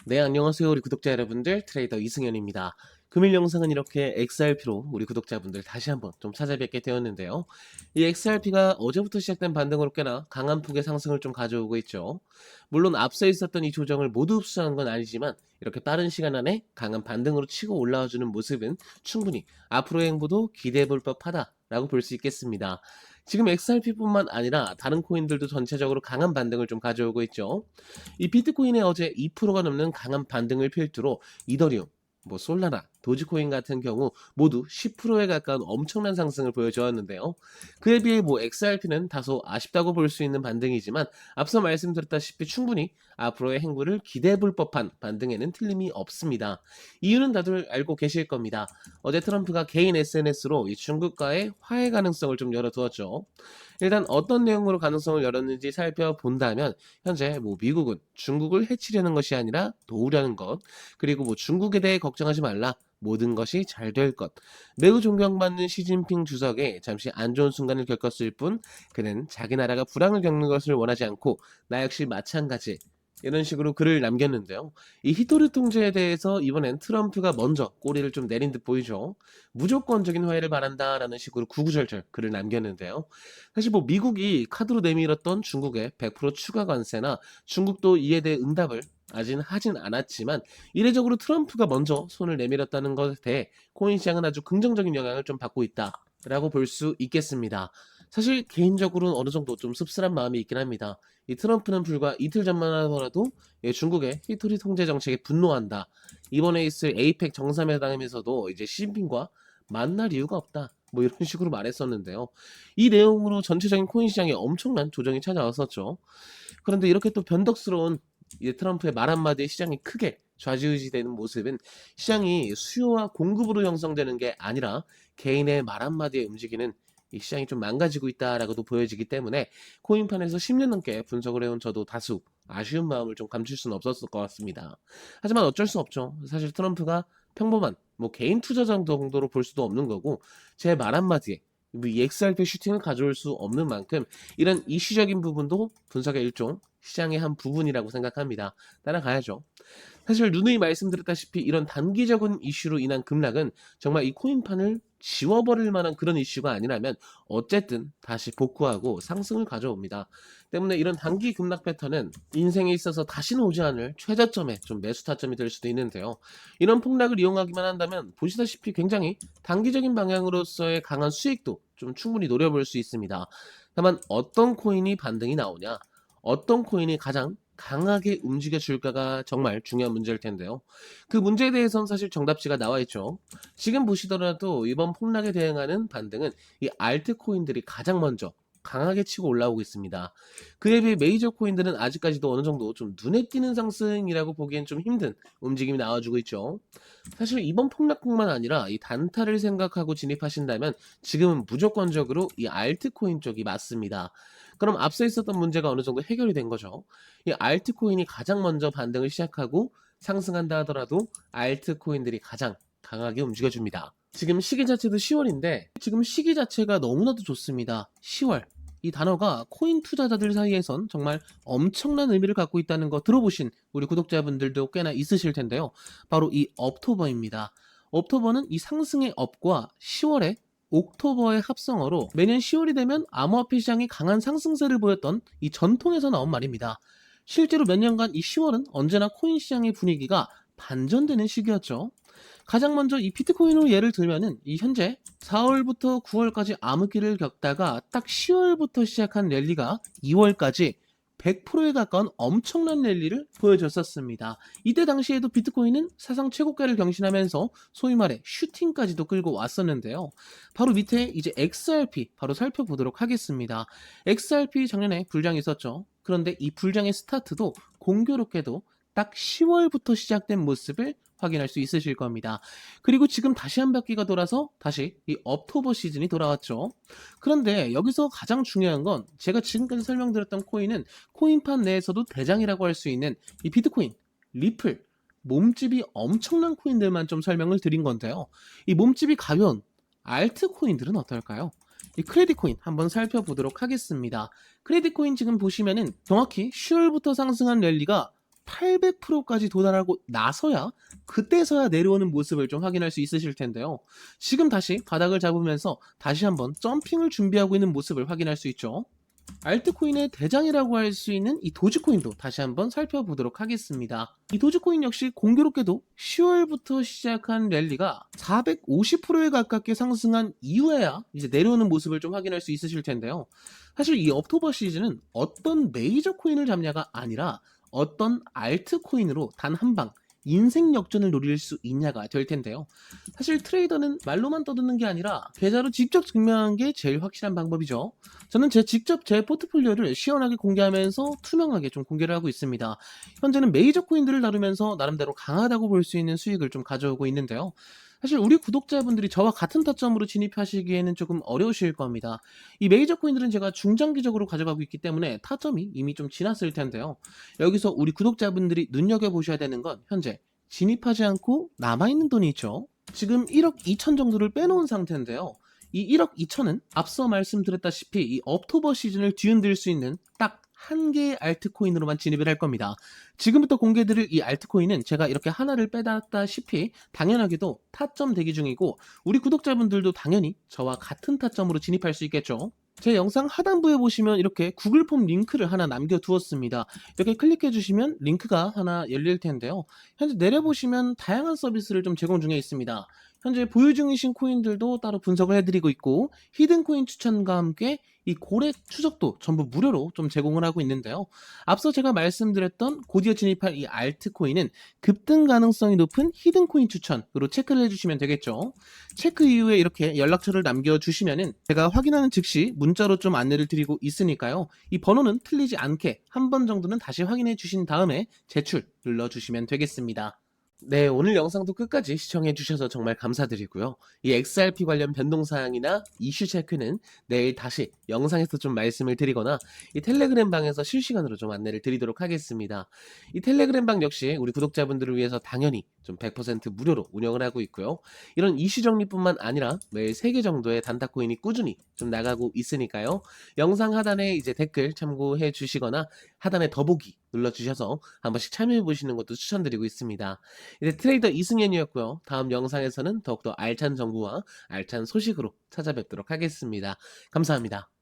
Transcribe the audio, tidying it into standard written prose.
네, 안녕하세요. 우리 구독자 여러분들. 트레이더 이승현입니다. 금일 영상은 이렇게 XRP로 우리 구독자분들 다시 한번 좀 찾아뵙게 되었는데요. 이 XRP가 어제부터 시작된 반등으로 꽤나 강한 폭의 상승을 좀 가져오고 있죠. 물론 앞서 있었던 이 조정을 모두 흡수한 건 아니지만 이렇게 빠른 시간 안에 강한 반등으로 치고 올라와주는 모습은 충분히 앞으로의 행보도 기대해 볼 법하다라고 볼 수 있겠습니다. 지금 XRP뿐만 아니라 다른 코인들도 전체적으로 강한 반등을 좀 가져오고 있죠. 이 비트코인의 어제 2%가 넘는 강한 반등을 필두로 이더리움, 솔라나, 도지코인 같은 경우 모두 10%에 가까운 엄청난 상승을 보여주었는데요. 그에 비해 XRP는 다소 아쉽다고 볼 수 있는 반등이지만 앞서 말씀드렸다시피 충분히 앞으로의 행보를 기대해 볼 법한 반등에는 틀림이 없습니다. 이유는 다들 알고 계실 겁니다. 어제 트럼프가 개인 SNS로 이 중국과의 화해 가능성을 좀 열어두었죠. 일단 어떤 내용으로 가능성을 열었는지 살펴본다면 현재 미국은 중국을 해치려는 것이 아니라 도우려는 것, 그리고 중국에 대해 걱정하지 말라. 모든 것이 잘 될 것. 매우 존경받는 시진핑 주석의 잠시 안 좋은 순간을 겪었을 뿐 그는 자기 나라가 불황을 겪는 것을 원하지 않고 나 역시 마찬가지. 이런 식으로 글을 남겼는데요. 이 히토리 통제에 대해서 이번엔 트럼프가 먼저 꼬리를 좀 내린 듯 보이죠. 무조건적인 화해를 바란다라는 식으로 구구절절 글을 남겼는데요. 사실 미국이 카드로 내밀었던 중국의 100% 추가 관세나 중국도 이에 대해 응답을 아직 하진 않았지만 이례적으로 트럼프가 먼저 손을 내밀었다는 것에 대해 코인 시장은 아주 긍정적인 영향을 좀 받고 있다라고 볼 수 있겠습니다. 사실 개인적으로는 어느 정도 좀 씁쓸한 마음이 있긴 합니다. 이 트럼프는 불과 이틀 전만 하더라도 중국의 히토리 통제 정책에 분노한다. 이번에 있을 에이펙 정상회담에서도 이제 시진핑과 만날 이유가 없다. 이런 식으로 말했었는데요. 이 내용으로 전체적인 코인 시장에 엄청난 조정이 찾아왔었죠. 그런데 이렇게 또 변덕스러운 이 트럼프의 말 한마디에 시장이 크게 좌지우지되는 모습은 시장이 수요와 공급으로 형성되는 게 아니라 개인의 말 한마디에 움직이는 이 시장이 좀 망가지고 있다라고도 보여지기 때문에 코인판에서 10년 넘게 분석을 해온 저도 다수 아쉬운 마음을 좀 감출 수는 없었을 것 같습니다. 하지만 어쩔 수 없죠. 사실 트럼프가 평범한 개인 투자 정도로 볼 수도 없는 거고 제 말 한마디에 이 XRP 슈팅을 가져올 수 없는 만큼 이런 이슈적인 부분도 분석의 일종 시장의 한 부분이라고 생각합니다. 따라가야죠. 사실 누누이 말씀드렸다시피 이런 단기적인 이슈로 인한 급락은 정말 이 코인판을 지워버릴 만한 그런 이슈가 아니라면 어쨌든 다시 복구하고 상승을 가져옵니다. 때문에 이런 단기 급락 패턴은 인생에 있어서 다시는 오지 않을 최저점의 좀 매수 타점이 될 수도 있는데요. 이런 폭락을 이용하기만 한다면 보시다시피 굉장히 단기적인 방향으로서의 강한 수익도 좀 충분히 노려볼 수 있습니다. 다만 어떤 코인이 반등이 나오냐, 어떤 코인이 가장 강하게 움직여 줄까가 정말 중요한 문제일 텐데요. 그 문제에 대해서는 사실 정답지가 나와 있죠. 지금 보시더라도 이번 폭락에 대응하는 반등은 이 알트코인들이 가장 먼저 강하게 치고 올라오고 있습니다. 그에 비해 메이저 코인들은 아직까지도 어느 정도 좀 눈에 띄는 상승이라고 보기엔 좀 힘든 움직임이 나와주고 있죠. 사실 이번 폭락뿐만 아니라 이 단타를 생각하고 진입하신다면 지금은 무조건적으로 이 알트코인 쪽이 맞습니다. 그럼 앞서 있었던 문제가 어느 정도 해결이 된 거죠. 이 알트코인이 가장 먼저 반등을 시작하고 상승한다 하더라도 알트코인들이 가장 강하게 움직여줍니다. 지금 시기 자체도 10월인데 지금 시기 자체가 너무나도 좋습니다. 10월. 이 단어가 코인 투자자들 사이에선 정말 엄청난 의미를 갖고 있다는 거 들어보신 우리 구독자분들도 꽤나 있으실 텐데요. 바로 이 업토버입니다. 업토버는 이 상승의 업과 10월의 옥토버의 합성어로 매년 10월이 되면 암호화폐 시장이 강한 상승세를 보였던 이 전통에서 나온 말입니다. 실제로 몇 년간 이 10월은 언제나 코인 시장의 분위기가 반전되는 시기였죠. 가장 먼저 이 비트코인으로 예를 들면은 이 현재 4월부터 9월까지 암흑기를 겪다가 딱 10월부터 시작한 랠리가 2월까지 100%에 가까운 엄청난 랠리를 보여줬었습니다. 이때 당시에도 비트코인은 사상 최고가를 경신하면서 소위 말해 슈팅까지도 끌고 왔었는데요. 바로 밑에 이제 XRP 바로 살펴보도록 하겠습니다. XRP 작년에 불장이 있었죠. 그런데 이 불장의 스타트도 공교롭게도 딱 10월부터 시작된 모습을 확인할 수 있으실 겁니다. 그리고 지금 다시 한 바퀴가 돌아서 다시 이 업토버 시즌이 돌아왔죠. 그런데 여기서 가장 중요한 건 제가 지금까지 설명드렸던 코인은 코인판 내에서도 대장이라고 할 수 있는 이 비트코인, 리플, 몸집이 엄청난 코인들만 좀 설명을 드린 건데요. 이 몸집이 가벼운 알트코인들은 어떨까요? 이 크레딧 코인 한번 살펴보도록 하겠습니다. 크레딧 코인 지금 보시면은 정확히 10월부터 상승한 랠리가 800%까지 도달하고 나서야 그때서야 내려오는 모습을 좀 확인할 수 있으실 텐데요. 지금 다시 바닥을 잡으면서 다시 한번 점핑을 준비하고 있는 모습을 확인할 수 있죠. 알트코인의 대장이라고 할 수 있는 이 도지코인도 다시 한번 살펴보도록 하겠습니다. 이 도지코인 역시 공교롭게도 10월부터 시작한 랠리가 450%에 가깝게 상승한 이후에야 이제 내려오는 모습을 좀 확인할 수 있으실 텐데요. 사실 이 옥토버 시즌은 어떤 메이저 코인을 잡냐가 아니라 어떤 알트코인으로 단 한 방 인생 역전을 노릴 수 있냐가 될 텐데요. 사실 트레이더는 말로만 떠드는 게 아니라 계좌로 직접 증명한 게 제일 확실한 방법이죠. 저는 직접 제 포트폴리오를 시원하게 공개하면서 투명하게 좀 공개를 하고 있습니다. 현재는 메이저 코인들을 다루면서 나름대로 강하다고 볼 수 있는 수익을 좀 가져오고 있는데요. 사실 우리 구독자분들이 저와 같은 타점으로 진입하시기에는 조금 어려우실 겁니다. 이 메이저 코인들은 제가 중장기적으로 가져가고 있기 때문에 타점이 이미 좀 지났을 텐데요. 여기서 우리 구독자분들이 눈여겨보셔야 되는 건 현재 진입하지 않고 남아있는 돈이 있죠. 지금 1억 2천 정도를 빼놓은 상태인데요. 이 1억 2천은 앞서 말씀드렸다시피 이 옥토버 시즌을 뒤흔들 수 있는 딱 한 개의 알트코인으로만 진입을 할 겁니다. 지금부터 공개드릴 이 알트코인은 제가 이렇게 하나를 빼놨다시피 당연하게도 타점 대기 중이고 우리 구독자분들도 당연히 저와 같은 타점으로 진입할 수 있겠죠. 제 영상 하단부에 보시면 이렇게 구글 폼 링크를 하나 남겨두었습니다. 이렇게 클릭해 주시면 링크가 하나 열릴 텐데요. 현재 내려보시면 다양한 서비스를 좀 제공 중에 있습니다. 현재 보유 중이신 코인들도 따로 분석을 해드리고 있고 히든 코인 추천과 함께 이 고래 추적도 전부 무료로 좀 제공을 하고 있는데요. 앞서 제가 말씀드렸던 곧이어 진입할 이 알트코인은 급등 가능성이 높은 히든 코인 추천으로 체크를 해주시면 되겠죠. 체크 이후에 이렇게 연락처를 남겨주시면은 제가 확인하는 즉시 문자로 좀 안내를 드리고 있으니까요. 이 번호는 틀리지 않게 한 번 정도는 다시 확인해 주신 다음에 제출 눌러주시면 되겠습니다. 네, 오늘 영상도 끝까지 시청해 주셔서 정말 감사드리고요. 이 XRP 관련 변동사항이나 이슈 체크는 내일 다시 영상에서 좀 말씀을 드리거나 이 텔레그램 방에서 실시간으로 좀 안내를 드리도록 하겠습니다. 이 텔레그램 방 역시 우리 구독자분들을 위해서 당연히 좀 100% 무료로 운영을 하고 있고요. 이런 이슈 정리뿐만 아니라 매일 3개 정도의 단타코인이 꾸준히 좀 나가고 있으니까요. 영상 하단에 이제 댓글 참고해 주시거나 하단에 더보기 눌러주셔서 한 번씩 참여해 보시는 것도 추천드리고 있습니다. 이제 트레이더 이승현이었고요. 다음 영상에서는 더욱더 알찬 정보와 알찬 소식으로 찾아뵙도록 하겠습니다. 감사합니다.